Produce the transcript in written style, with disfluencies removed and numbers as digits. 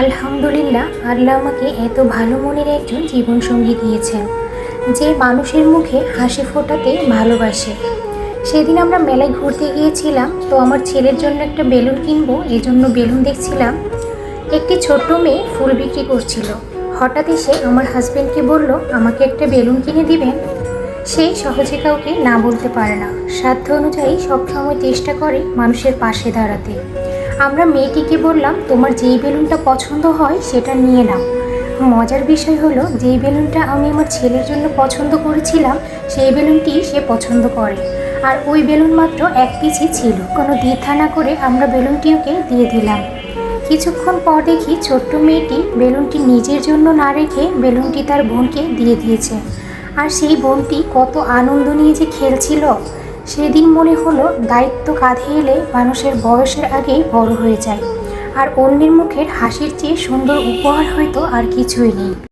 আলহামদুলিল্লাহ, আল্লাহ আমাকে এত ভালো মনের একজন জীবনসঙ্গী দিয়েছেন, যে মানুষের মুখে হাসি ফোটাতে ভালোবাসে। সেদিন আমরা মেলায় ঘুরতে গিয়েছিলাম, তো আমার ছেলের জন্য একটা বেলুন কিনবো, এজন্য বেলুন দেখছিলাম। একটি ছোট্ট মেয়ে ফুল বিক্রি করছিল। হঠাৎ এসে আমার হাজবেন্ডকে বলল, আমাকে একটা বেলুন কিনে দিবেন। সে সহজে কাউকে না বলতে পারে না, সাধ্য অনুযায়ী সবসময় চেষ্টা করে মানুষের পাশে দাঁড়াতে। আমরা মেয়েটিকে বললাম, তোমার যেই বেলুনটা পছন্দ হয় সেটা নিয়ে নাও। মজার বিষয় হলো, যেই বেলুনটা আমি আমার ছেলের জন্য পছন্দ করেছিলাম সেই বেলুনটি সে পছন্দ করে, আর ওই বেলুন মাত্র এক পিসই ছিল। কোনো দ্বিধা না করে আমরা বেলুনটি ওকে দিয়ে দিলাম। কিছুক্ষণ পর দেখি ছোট্ট মেয়েটি বেলুনটি নিজের জন্য না রেখে বেলুনটি তার বোনকে দিয়ে দিয়েছে। আর সেই বোনটি কত আনন্দ নিয়ে যে খেলছিল। সেদিন মনে হলো, দায়িত্ব কাঁধে এলে মানুষের বয়সের আগেই বড় হয়ে যায়, আর অন্যের মুখের হাসির চেয়ে সুন্দর উপহার হয়তো আর কিছুই নেই।